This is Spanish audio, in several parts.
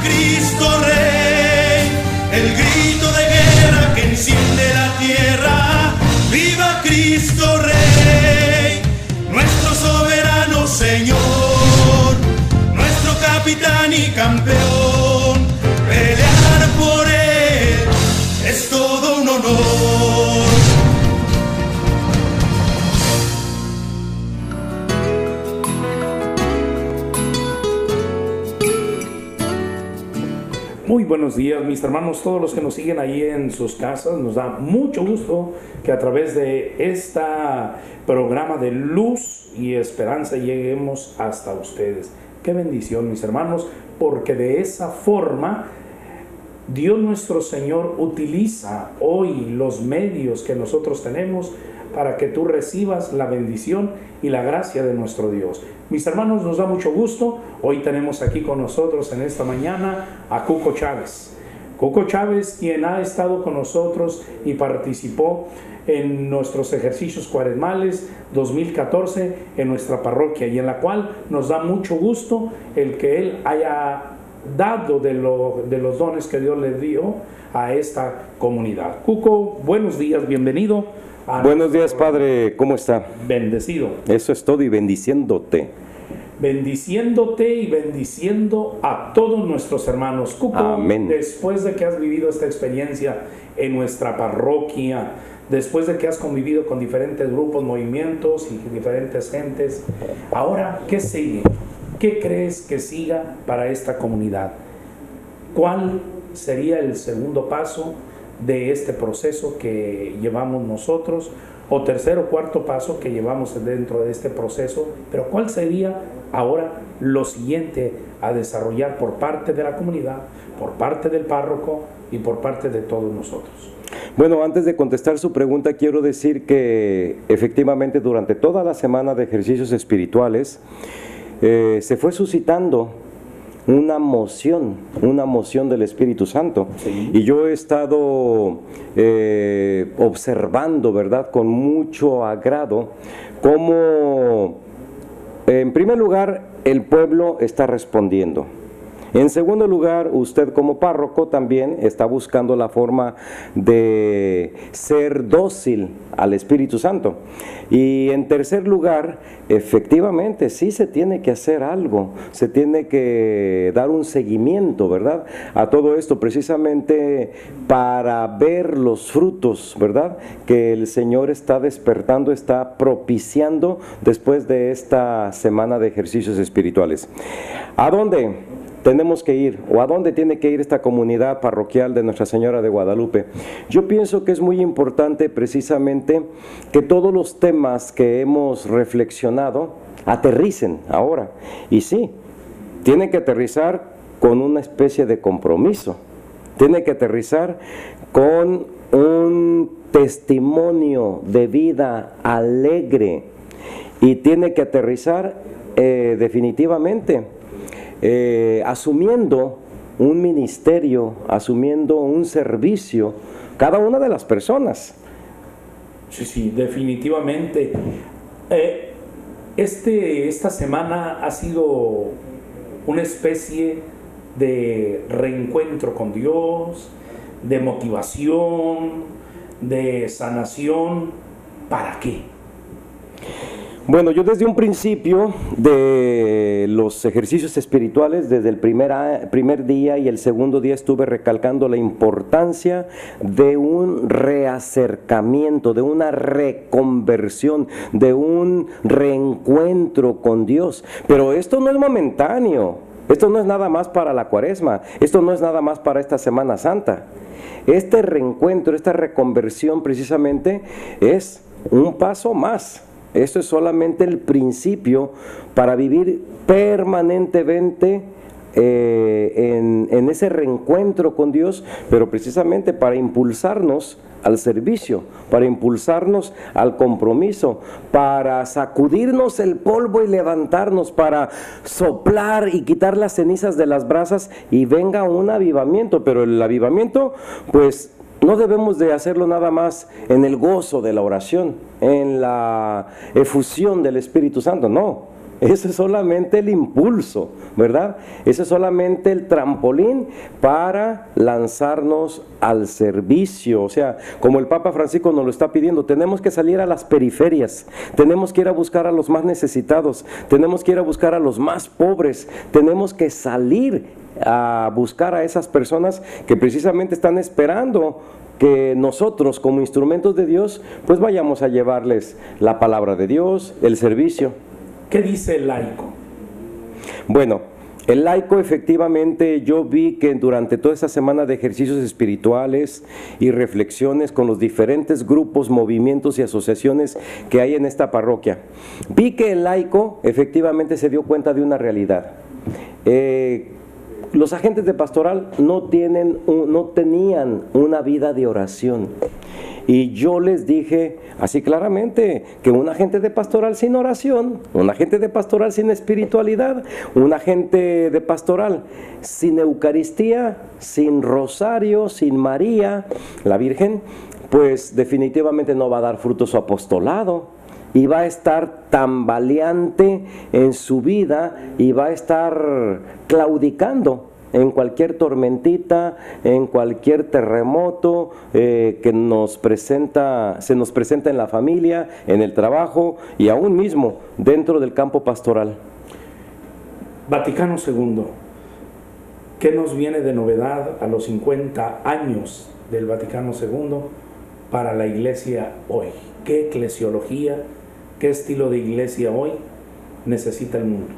Cristo Rey, el grito de guerra que enciende la tierra. ¡Viva Cristo Rey! Nuestro soberano Señor, nuestro capitán y campeón. Pelear por Él es todo un honor. Muy buenos días, mis hermanos, todos los que nos siguen ahí en sus casas. Nos da mucho gusto que a través de este programa de luz y esperanza lleguemos hasta ustedes. Qué bendición, mis hermanos, porque de esa forma Dios nuestro Señor utiliza hoy los medios que nosotros tenemos para que tú recibas la bendición y la gracia de nuestro Dios. Mis hermanos, nos da mucho gusto. Hoy tenemos aquí con nosotros en esta mañana a Cuco Chávez. Cuco Chávez, quien ha estado con nosotros y participó en nuestros ejercicios cuaresmales 2014 en nuestra parroquia, y en la cual nos da mucho gusto el que él haya dado de los dones que Dios le dio a esta comunidad. Cuco, buenos días, bienvenido. Buenos días, Padre, ¿cómo está? Bendecido. Eso es todo, y bendiciéndote. Bendiciéndote y bendiciendo a todos nuestros hermanos. Cuco, amén. Después de que has vivido esta experiencia en nuestra parroquia, después de que has convivido con diferentes grupos, movimientos y diferentes gentes, ahora, ¿qué sigue? ¿Qué crees que siga para esta comunidad? ¿Cuál sería el segundo paso de este proceso que llevamos nosotros, o tercer o cuarto paso que llevamos dentro de este proceso? Pero ¿cuál sería ahora lo siguiente a desarrollar por parte de la comunidad, por parte del párroco y por parte de todos nosotros? Bueno, antes de contestar su pregunta, quiero decir que efectivamente durante toda la semana de ejercicios espirituales se fue suscitando una moción del Espíritu Santo. Sí. Y yo he estado observando, ¿verdad?, con mucho agrado cómo, en primer lugar, el pueblo está respondiendo. En segundo lugar, usted como párroco también está buscando la forma de ser dócil al Espíritu Santo. Y en tercer lugar, efectivamente, sí se tiene que hacer algo, se tiene que dar un seguimiento, ¿verdad?, a todo esto, precisamente para ver los frutos, ¿verdad?, que el Señor está despertando, está propiciando después de esta semana de ejercicios espirituales. ¿A dónde tenemos que ir, o a dónde tiene que ir esta comunidad parroquial de Nuestra Señora de Guadalupe? Yo pienso que es muy importante precisamente que todos los temas que hemos reflexionado aterricen ahora. Y sí, tiene que aterrizar con una especie de compromiso, tiene que aterrizar con un testimonio de vida alegre, y tiene que aterrizar definitivamente asumiendo un ministerio, asumiendo un servicio, cada una de las personas. Sí, definitivamente. Esta semana ha sido una especie de reencuentro con Dios, de motivación, de sanación. ¿Para qué? Bueno, yo desde un principio de los ejercicios espirituales, desde el primer día y el segundo día, estuve recalcando la importancia de un reacercamiento, de una reconversión, de un reencuentro con Dios. Pero esto no es momentáneo, esto no es nada más para la Cuaresma, esto no es nada más para esta Semana Santa. Este reencuentro, esta reconversión precisamente es un paso más. Esto es solamente el principio para vivir permanentemente en ese reencuentro con Dios, pero precisamente para impulsarnos al servicio, para impulsarnos al compromiso, para sacudirnos el polvo y levantarnos, para soplar y quitar las cenizas de las brasas y venga un avivamiento. Pero el avivamiento, pues, no debemos de hacerlo nada más en el gozo de la oración, en la efusión del Espíritu Santo, no. Eso es solamente el impulso, ¿verdad? Eso es solamente el trampolín para lanzarnos al servicio. O sea, como el Papa Francisco nos lo está pidiendo, tenemos que salir a las periferias, tenemos que ir a buscar a los más necesitados, tenemos que ir a buscar a los más pobres, tenemos que salir a buscar a esas personas que precisamente están esperando que nosotros como instrumentos de Dios pues vayamos a llevarles la palabra de Dios, el servicio. ¿Qué dice el laico? Bueno, el laico efectivamente yo vi que durante toda esta semana de ejercicios espirituales y reflexiones con los diferentes grupos, movimientos y asociaciones que hay en esta parroquia, vi que el laico efectivamente se dio cuenta de una realidad. Los agentes de pastoral no tenían una vida de oración. Y yo les dije así claramente que un agente de pastoral sin oración, un agente de pastoral sin espiritualidad, un agente de pastoral sin Eucaristía, sin Rosario, sin María, la Virgen, pues definitivamente no va a dar fruto su apostolado. Y va a estar tambaleante en su vida y va a estar claudicando en cualquier tormentita, en cualquier terremoto que se nos presenta en la familia, en el trabajo y aún mismo dentro del campo pastoral. Vaticano II, ¿qué nos viene de novedad a los 50 años del Vaticano II para la iglesia hoy? ¿Qué eclesiología, qué estilo de iglesia hoy necesita el mundo?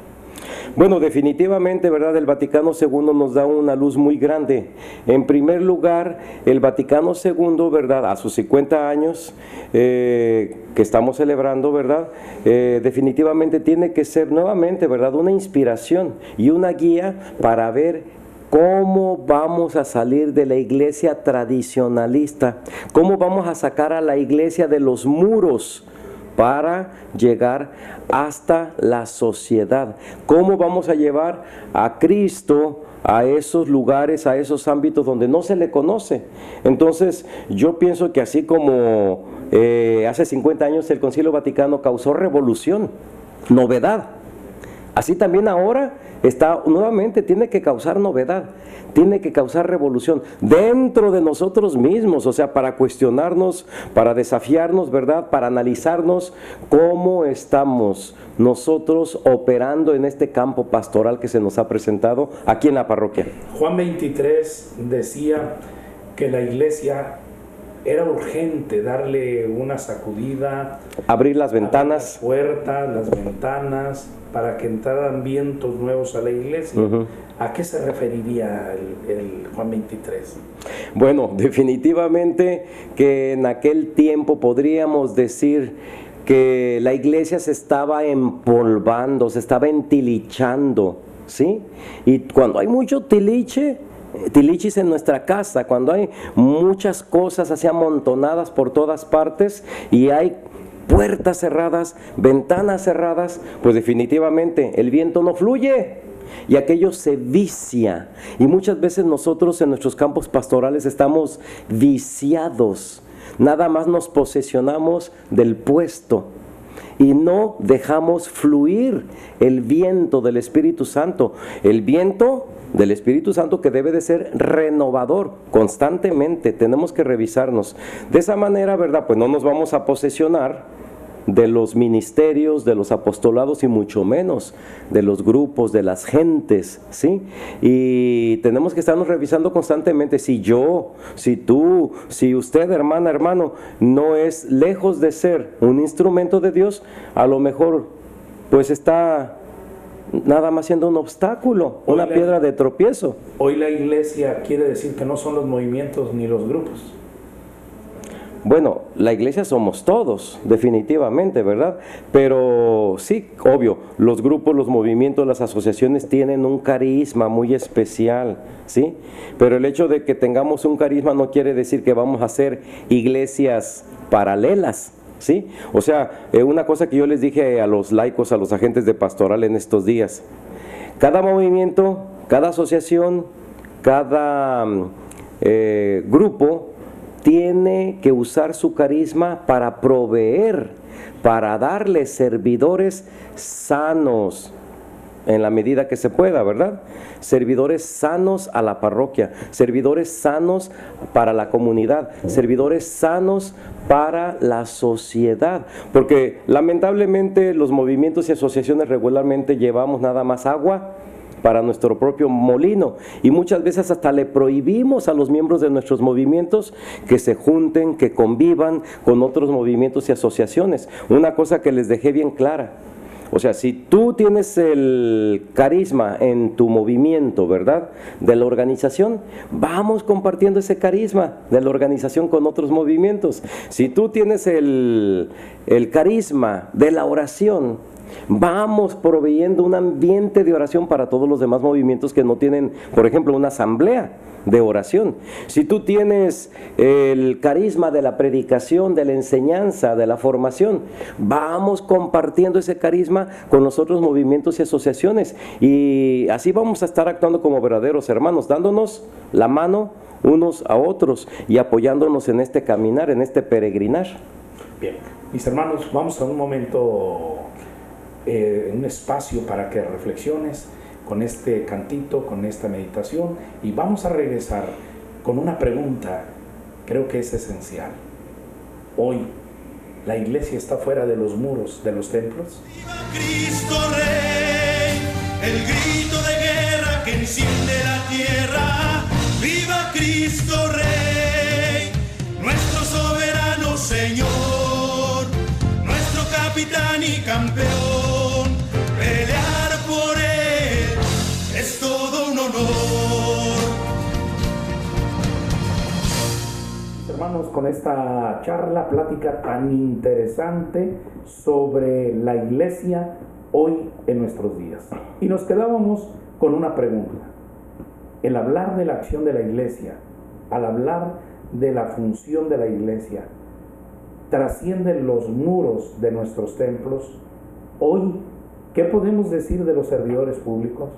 Bueno, definitivamente, ¿verdad? El Vaticano II nos da una luz muy grande. En primer lugar, el Vaticano II, ¿verdad? A sus 50 años que estamos celebrando, ¿verdad? Definitivamente tiene que ser nuevamente, ¿verdad? Una inspiración y una guía para ver cómo vamos a salir de la iglesia tradicionalista, cómo vamos a sacar a la iglesia de los muros para llegar hasta la sociedad. ¿Cómo vamos a llevar a Cristo a esos lugares, a esos ámbitos donde no se le conoce? Entonces, yo pienso que así como hace 50 años el Concilio Vaticano causó revolución, novedad, así también ahora nuevamente tiene que causar novedad, tiene que causar revolución dentro de nosotros mismos, o sea, para cuestionarnos, para desafiarnos, ¿verdad? Para analizarnos cómo estamos nosotros operando en este campo pastoral que se nos ha presentado aquí en la parroquia. Juan 23 decía que la iglesia era urgente darle una sacudida, abrir las ventanas, las puertas, las ventanas, para que entraran vientos nuevos a la iglesia. ¿A qué se referiría el Juan 23? Bueno, definitivamente que en aquel tiempo podríamos decir que la iglesia se estaba empolvando, se estaba entilichando, ¿sí? Y cuando hay mucho tilichis en nuestra casa, cuando hay muchas cosas así amontonadas por todas partes y hay puertas cerradas, ventanas cerradas, pues definitivamente el viento no fluye y aquello se vicia. Y muchas veces nosotros en nuestros campos pastorales estamos viciados, nada más nos posesionamos del puesto y no dejamos fluir el viento del Espíritu Santo, el viento del Espíritu Santo que debe de ser renovador constantemente. Tenemos que revisarnos de esa manera, ¿verdad? Pues no nos vamos a posesionar de los ministerios, de los apostolados y mucho menos de los grupos, de las gentes, ¿sí? Y tenemos que estarnos revisando constantemente si yo, si tú, si usted, hermana, hermano, no es lejos de ser un instrumento de Dios, a lo mejor pues está nada más siendo un obstáculo, una piedra de tropiezo. Hoy la iglesia quiere decir que no son los movimientos ni los grupos. Bueno, la iglesia somos todos, definitivamente, ¿verdad? Pero sí, obvio, los grupos, los movimientos, las asociaciones tienen un carisma muy especial, ¿sí? Pero el hecho de que tengamos un carisma no quiere decir que vamos a hacer iglesias paralelas, ¿sí? O sea, una cosa que yo les dije a los laicos, a los agentes de pastoral en estos días, cada movimiento, cada asociación, cada grupo tiene que usar su carisma para proveer para darles servidores sanos, en la medida que se pueda, ¿verdad? Servidores sanos a la parroquia, servidores sanos para la comunidad, servidores sanos para la sociedad, porque lamentablemente los movimientos y asociaciones regularmente llevamos nada más agua para nuestro propio molino, y muchas veces hasta le prohibimos a los miembros de nuestros movimientos que se junten, que convivan con otros movimientos y asociaciones. Una cosa que les dejé bien clara: o sea, si tú tienes el carisma en tu movimiento, ¿verdad?, de la organización, vamos compartiendo ese carisma de la organización con otros movimientos. Si tú tienes el carisma de la oración, vamos proveyendo un ambiente de oración para todos los demás movimientos que no tienen, por ejemplo, una asamblea de oración. Si tú tienes el carisma de la predicación, de la enseñanza, de la formación, vamos compartiendo ese carisma con los otros movimientos y asociaciones, y así vamos a estar actuando como verdaderos hermanos, dándonos la mano unos a otros y apoyándonos en este caminar, en este peregrinar. Bien, mis hermanos, vamos a un momento, un espacio para que reflexiones con este cantito, con esta meditación, y vamos a regresar con una pregunta. Creo que es esencial. Hoy, ¿la iglesia está fuera de los muros de los templos? ¡Viva Cristo Rey! El grito de guerra que enciende la tierra. ¡Viva Cristo Rey! Nuestro soberano Señor, nuestro capitán y campeón. Pelear por Él es todo un honor. Hermanos, con esta charla, plática tan interesante sobre la iglesia hoy en nuestros días. Y nos quedábamos con una pregunta. El hablar de la acción de la iglesia, al hablar de la función de la iglesia, trascienden los muros de nuestros templos. Hoy, ¿qué podemos decir de los servidores públicos?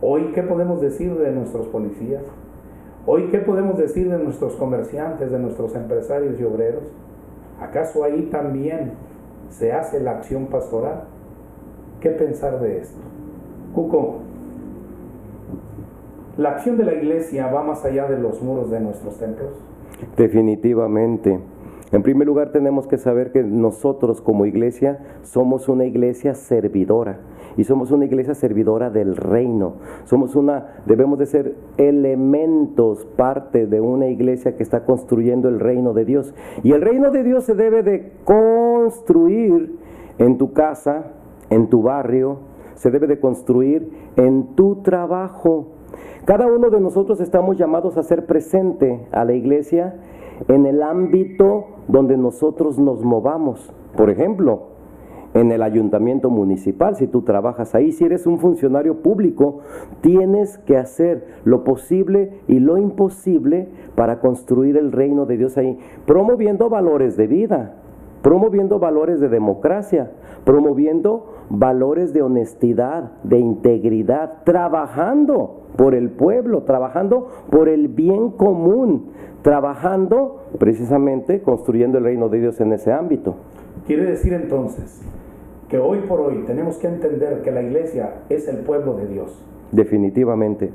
Hoy, ¿qué podemos decir de nuestros policías? Hoy, ¿qué podemos decir de nuestros comerciantes, de nuestros empresarios y obreros? ¿Acaso ahí también se hace la acción pastoral? ¿Qué pensar de esto? Cuco, ¿la acción de la iglesia va más allá de los muros de nuestros templos? Definitivamente. En primer lugar, tenemos que saber que nosotros como iglesia somos una iglesia servidora, y somos una iglesia servidora del reino. Debemos de ser elementos, parte de una iglesia que está construyendo el reino de Dios. Y el reino de Dios se debe de construir en tu casa, en tu barrio, se debe de construir en tu trabajo. Cada uno de nosotros estamos llamados a ser presente a la iglesia en el ámbito donde nosotros nos movamos. Por ejemplo, en el ayuntamiento municipal, si tú trabajas ahí, si eres un funcionario público, tienes que hacer lo posible y lo imposible para construir el reino de Dios ahí, promoviendo valores de vida, promoviendo valores de democracia, promoviendo valores de honestidad, de integridad, trabajando por el pueblo, trabajando por el bien común, trabajando precisamente construyendo el reino de Dios en ese ámbito. Quiere decir entonces que hoy por hoy tenemos que entender que la iglesia es el pueblo de Dios. Definitivamente.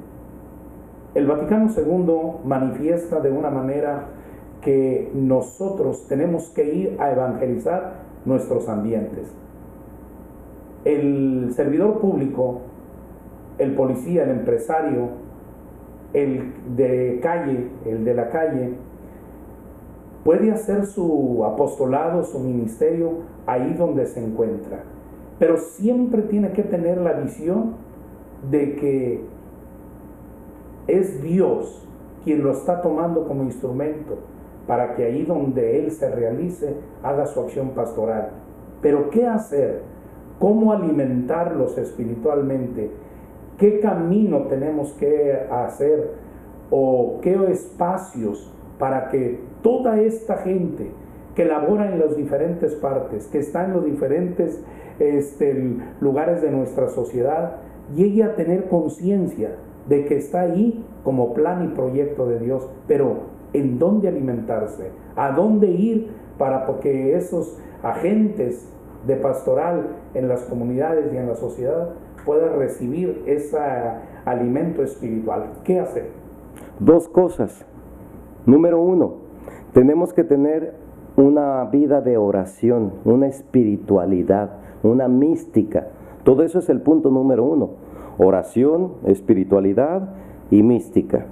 El Vaticano II manifiesta de una manera que nosotros tenemos que ir a evangelizar nuestros ambientes. El servidor público, el policía, el empresario, el de la calle, puede hacer su apostolado, su ministerio ahí donde se encuentra, pero siempre tiene que tener la visión de que es Dios quien lo está tomando como instrumento para que ahí donde Él se realice, haga su acción pastoral. Pero ¿qué hacer? ¿Cómo alimentarlos espiritualmente? ¿Qué camino tenemos que hacer? ¿O qué espacios para que toda esta gente que labora en las diferentes partes, que está en los diferentes lugares de nuestra sociedad, llegue a tener conciencia de que está ahí como plan y proyecto de Dios? Pero ¿en dónde alimentarse? ¿A dónde ir para que esos agentes de pastoral en las comunidades y en la sociedad puedan recibir ese alimento espiritual? ¿Qué hacer? Dos cosas. Número uno, tenemos que tener una vida de oración, una espiritualidad, una mística. Todo eso es el punto número uno. Oración, espiritualidad y mística.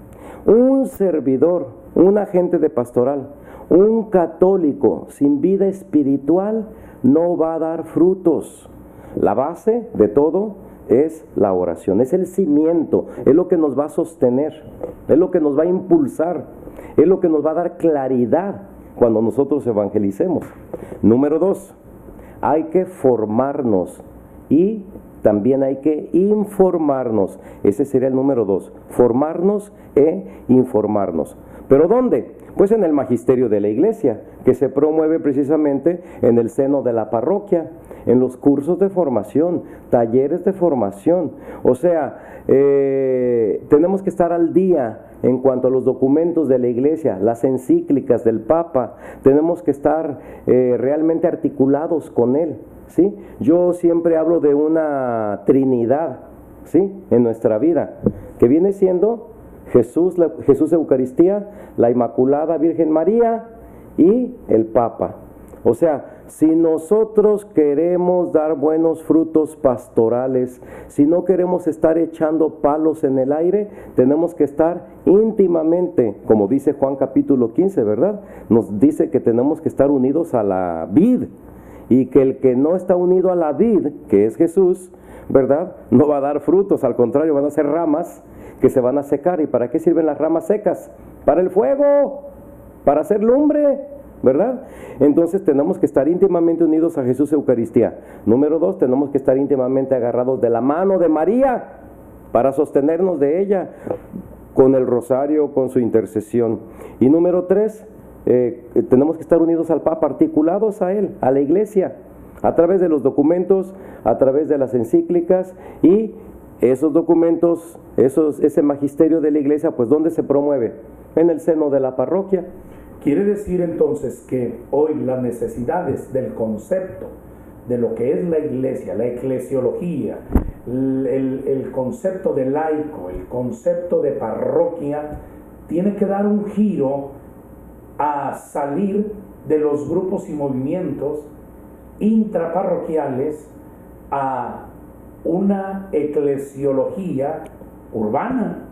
Un servidor, un agente de pastoral, un católico sin vida espiritual no va a dar frutos. La base de todo es la oración, es el cimiento, es lo que nos va a sostener, es lo que nos va a impulsar, es lo que nos va a dar claridad cuando nosotros evangelicemos. Número dos, hay que formarnos y también hay que informarnos. Ese sería el número dos, formarnos e informarnos. ¿Pero dónde? Pues en el magisterio de la iglesia, que se promueve precisamente en el seno de la parroquia, en los cursos de formación, talleres de formación. O sea, tenemos que estar al día en cuanto a los documentos de la iglesia, las encíclicas del Papa, tenemos que estar realmente articulados con él, ¿sí? Yo siempre hablo de una Trinidad, ¿sí?, en nuestra vida, que viene siendo Jesús Eucaristía, la Inmaculada Virgen María y el Papa. O sea, si nosotros queremos dar buenos frutos pastorales, si no queremos estar echando palos en el aire, tenemos que estar íntimamente, como dice Juan capítulo 15, ¿verdad? Nos dice que tenemos que estar unidos a la vid, y que el que no está unido a la vid, que es Jesús, ¿verdad?, no va a dar frutos, al contrario, van a ser ramas que se van a secar. ¿Y para qué sirven las ramas secas? Para el fuego, para hacer lumbre, ¿verdad? Entonces tenemos que estar íntimamente unidos a Jesús Eucaristía. Número dos, tenemos que estar íntimamente agarrados de la mano de María para sostenernos de ella con el rosario, con su intercesión. Y número tres, tenemos que estar unidos al Papa, articulados a él, a la iglesia, a través de los documentos, a través de las encíclicas, y esos documentos, ese magisterio de la iglesia, pues ¿dónde se promueve? En el seno de la parroquia. Quiere decir entonces que hoy las necesidades del concepto de lo que es la iglesia, la eclesiología, el concepto de laico, el concepto de parroquia, tiene que dar un giro a salir de los grupos y movimientos intraparroquiales a una eclesiología urbana,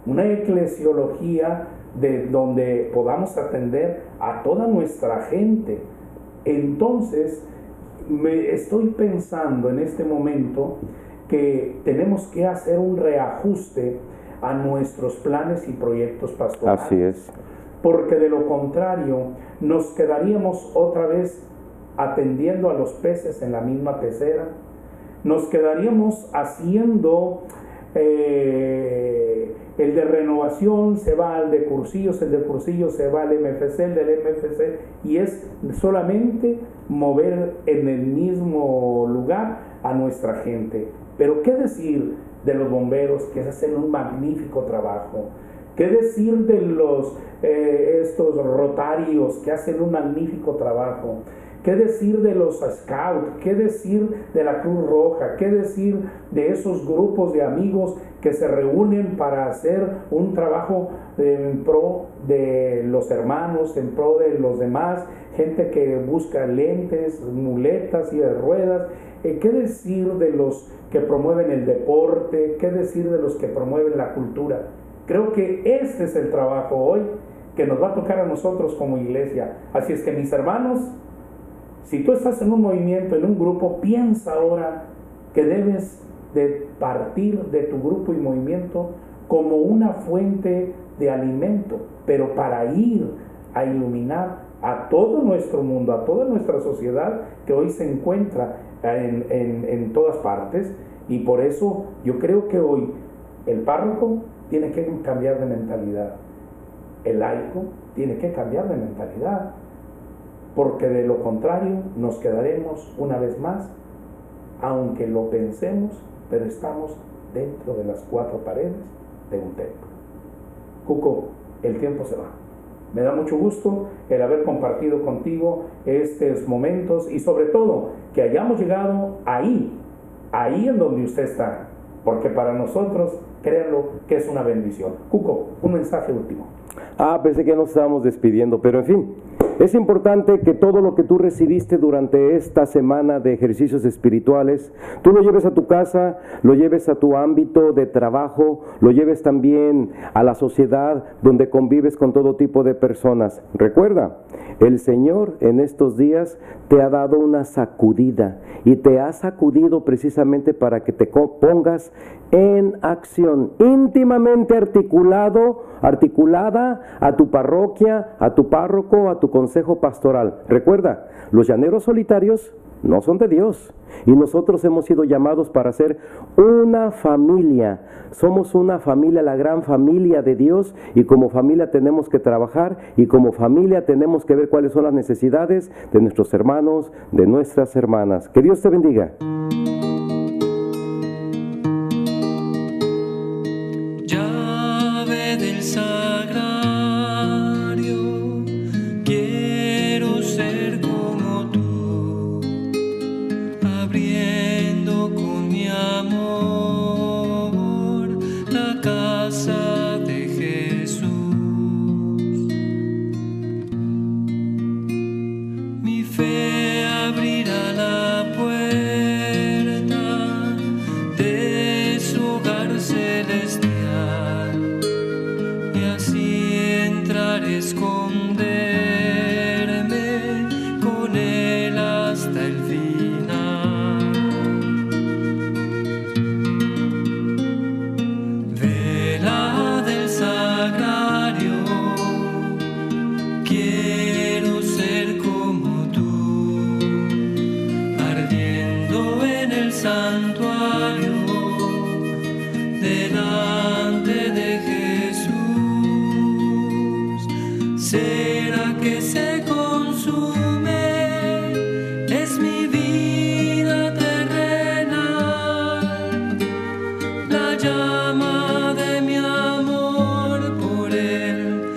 una eclesiología de donde podamos atender a toda nuestra gente. Entonces, estoy pensando en este momento que tenemos que hacer un reajuste a nuestros planes y proyectos pastorales. Así es. Porque de lo contrario, nos quedaríamos otra vez atendiendo a los peces en la misma pecera. Nos quedaríamos haciendo el de renovación, se va al de cursillos, el de cursillos se va al MFC, el del MFC, y es solamente mover en el mismo lugar a nuestra gente. Pero ¿qué decir de los bomberos, que hacen un magnífico trabajo? ¿Qué decir de estos rotarios que hacen un magnífico trabajo? ¿Qué decir de los scouts? ¿Qué decir de la Cruz Roja? ¿Qué decir de esos grupos de amigos que se reúnen para hacer un trabajo en pro de los hermanos, en pro de los demás? Gente que busca lentes, muletas y de ruedas. ¿Qué decir de los que promueven el deporte? ¿Qué decir de los que promueven la cultura? Creo que este es el trabajo hoy que nos va a tocar a nosotros como iglesia. Así es que, mis hermanos, si tú estás en un movimiento, en un grupo, piensa ahora que debes de partir de tu grupo y movimiento como una fuente de alimento, pero para ir a iluminar a todo nuestro mundo, a toda nuestra sociedad que hoy se encuentra en todas partes. Y por eso yo creo que hoy el párroco tiene que cambiar de mentalidad, el laico tiene que cambiar de mentalidad, porque de lo contrario nos quedaremos una vez más, aunque lo pensemos, pero estamos dentro de las cuatro paredes de un templo. Cuco, el tiempo se va. Me da mucho gusto el haber compartido contigo estos momentos y sobre todo que hayamos llegado ahí en donde usted está, porque para nosotros, créanlo, que es una bendición. Cuco, un mensaje último. Pensé que nos estábamos despidiendo, pero en fin, es importante que todo lo que tú recibiste durante esta semana de ejercicios espirituales, tú lo lleves a tu casa, lo lleves a tu ámbito de trabajo, lo lleves también a la sociedad donde convives con todo tipo de personas. Recuerda, el Señor en estos días te ha dado una sacudida y te ha sacudido precisamente para que te pongas en acción, íntimamente articulada a tu parroquia, a tu párroco, a tu consejo pastoral. Recuerda, los llaneros solitarios no son de Dios y nosotros hemos sido llamados para ser una familia. Somos una familia, la gran familia de Dios, y como familia tenemos que trabajar y como familia tenemos que ver cuáles son las necesidades de nuestros hermanos, de nuestras hermanas. Que Dios te bendiga. Llave del sagrario, quiero ser como tú, abriendo con mi amor la casa de Jesús. Mi fe abrirá la puerta de su hogar celestial, y así entrar, esconderme con él hasta el final. Vela del sagrario, quiero ser como tú, ardiendo en el santuario delante de Jesús. ¿Será que se consume? Es mi vida terrenal, la llama de mi amor por él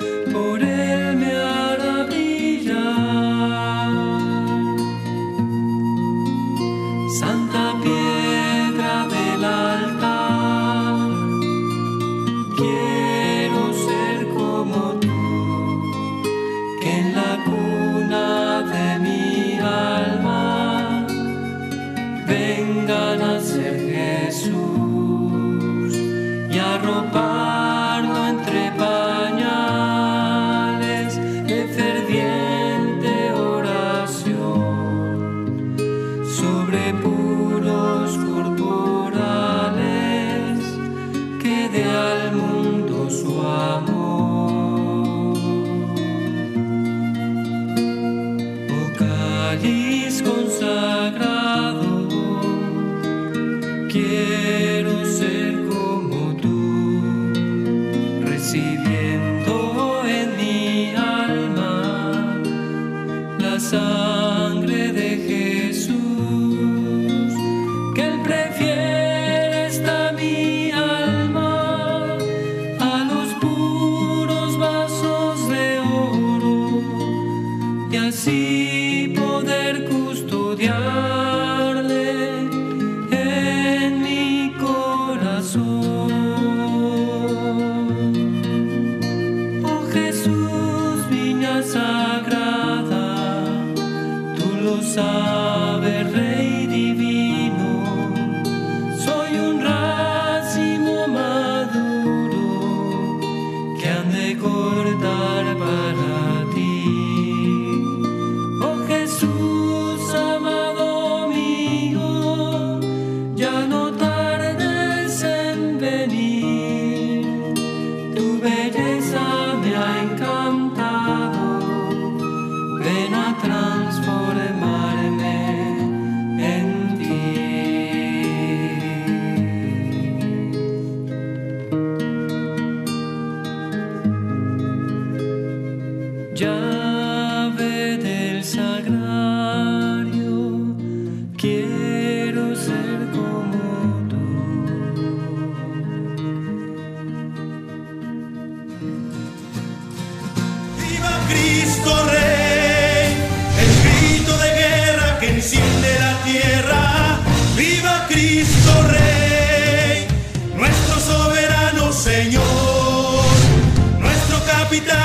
me hará brillar. Santa piedra del altar, quiero ser como tú, que en la cuna de mi alma venga a nacer Jesús y arroparlo entre pañales de ferviente oración sobre puros corporales que dé al mundo su amor. Oh cáliz consagrado, quiero ser como tú, recibiendo en mi alma la sangre de Jesús, que él prefiere esta mi alma a los puros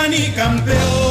capitán y campeón.